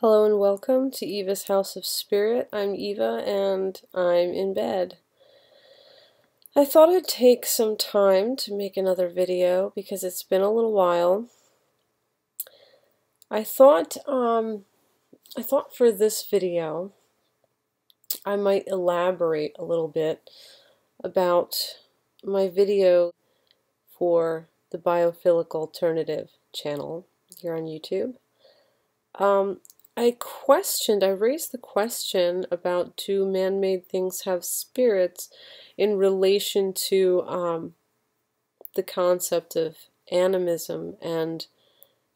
Hello and welcome to Eva's House of Spirit. I'm Eva and I'm in bed. I thought I'd take some time to make another video because it's been a little while. I thought for this video I might elaborate a little bit about my video for the Biophilic Alternative channel here on YouTube. I raised the question about do man-made things have spirits in relation to the concept of animism and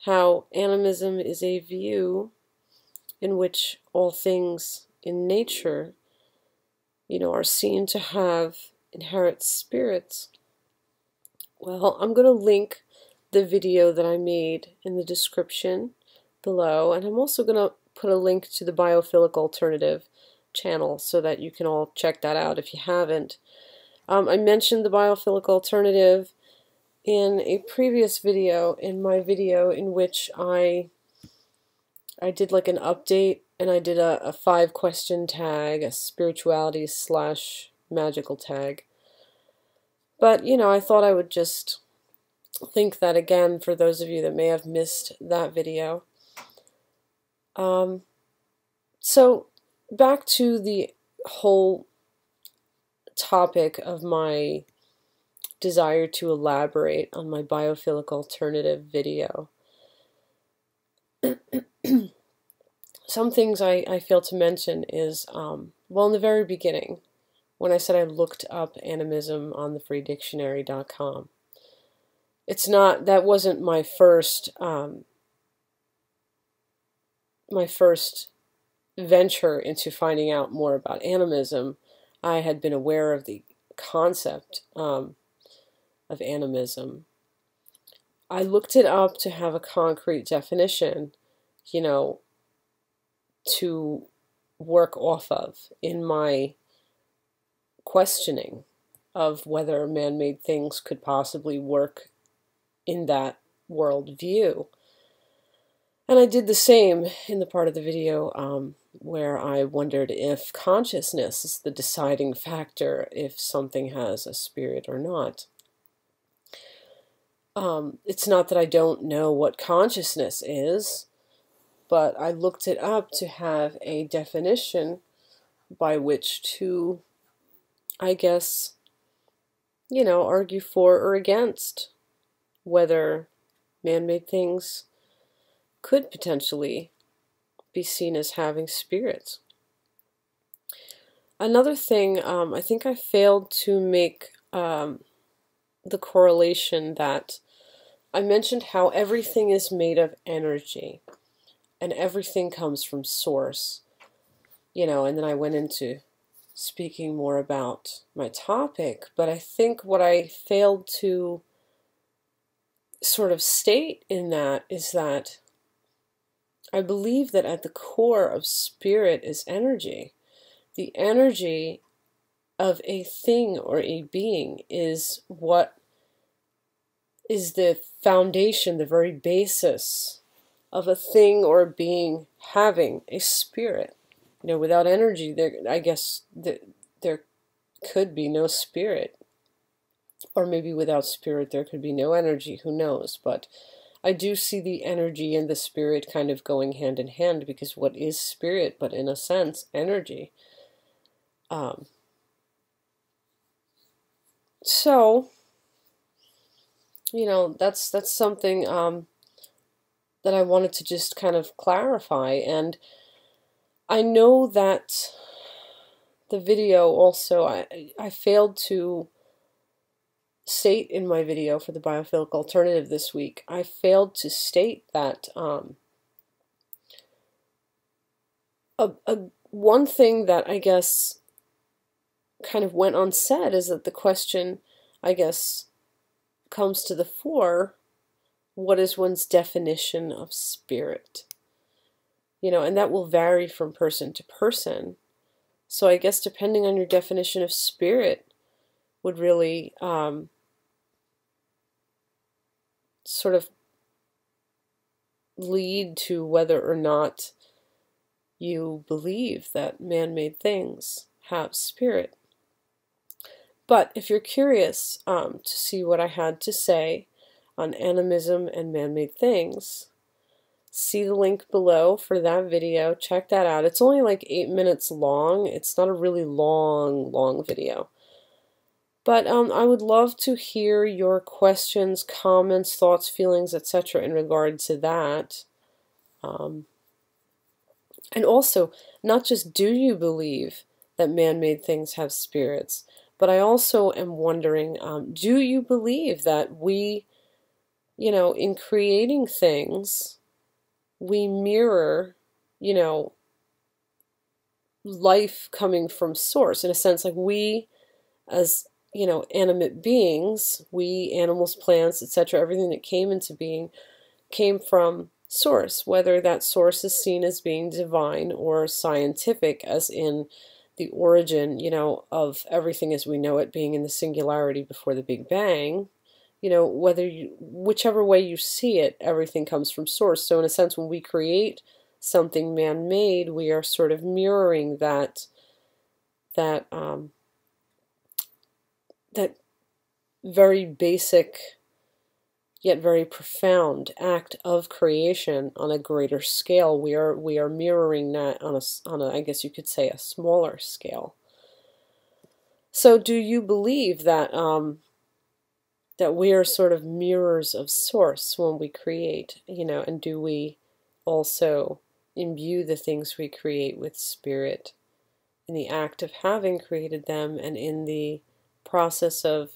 how animism is a view in which all things in nature, are seen to have inherent spirits. Well, I'm going to link the video that I made in the description below, and I'm also going to put a link to the Biophilic Alternative channel so that you can all check that out if you haven't. I mentioned the Biophilic Alternative in a previous video, in my video in which I did like an update, and I did a 5-question tag, a spirituality / magical tag. But, I thought I would just think that again for those of you that may have missed that video. So back to the whole topic of my desire to elaborate on my Biophilic Alternative video. Some things I failed to mention is, well, in the very beginning, when I said I looked up animism on thefreedictionary.com, that wasn't my first venture into finding out more about animism. I had been aware of the concept of animism. I looked it up to have a concrete definition, to work off of in my questioning of whether man-made things could possibly work in that worldview. And I did the same in the part of the video where I wondered if consciousness is the deciding factor if something has a spirit or not. It's not that I don't know what consciousness is, but I looked it up to have a definition by which to, I guess, argue for or against whether man-made things could potentially be seen as having spirits. Another thing, I think I failed to make the correlation that I mentioned how everything is made of energy and everything comes from source, and then I went into speaking more about my topic, but I think what I failed to sort of state in that is that I believe that at the core of spirit is energy. The energy of a thing or a being is what is the foundation, the very basis of a thing or a being having a spirit. Without energy, I guess there could be no spirit. Or maybe without spirit there could be no energy, who knows? But I do see the energy and the spirit kind of going hand in hand, because what is spirit but in a sense energy? So, that's something that I wanted to just kind of clarify. And I know that the video also, I failed to state in my video for the Biophilic Alternative this week, I failed to state that one thing that I guess kind of went unsaid is that the question, I guess, comes to the fore: what is one's definition of spirit? And that will vary from person to person. So I guess depending on your definition of spirit would really sort of lead to whether or not you believe that man-made things have spirit. But if you're curious to see what I had to say on animism and man-made things, see the link below for that video. Check that out. It's only like 8 minutes long. It's not a really long video. But I would love to hear your questions, comments, thoughts, feelings, etc. in regard to that. And also, not just do you believe that man-made things have spirits, but I also am wondering, do you believe that we, in creating things, we mirror, life coming from source, in a sense, like we, as, animate beings, we, animals, plants, etc., everything that came into being came from source, whether that source is seen as being divine or scientific, as in the origin, of everything as we know it being in the singularity before the Big Bang. Whichever way you see it, everything comes from source. So in a sense, when we create something man-made, we are sort of mirroring that very basic yet very profound act of creation on a greater scale. We are mirroring that on a I guess you could say a smaller scale. So do you believe that that we are sort of mirrors of source when we create, and do we also imbue the things we create with spirit in the act of having created them and in the process of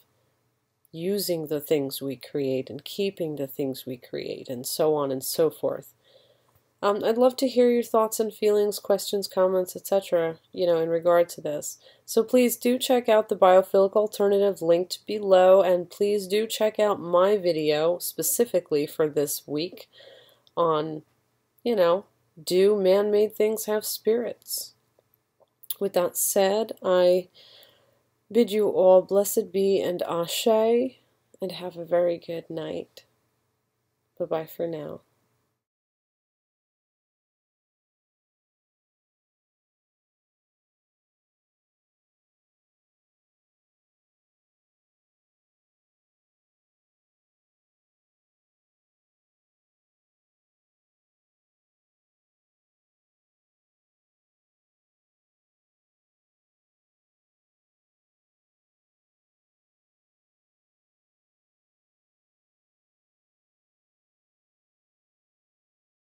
using the things we create and keeping the things we create, and so on and so forth. I'd love to hear your thoughts and feelings, questions, comments, etc., in regard to this. So please do check out the Biophilic Alternative linked below, and please do check out my video specifically for this week on, do man-made things have spirits? With that said, I bid you all blessed be and ashe, and have a very good night. Bye-bye for now.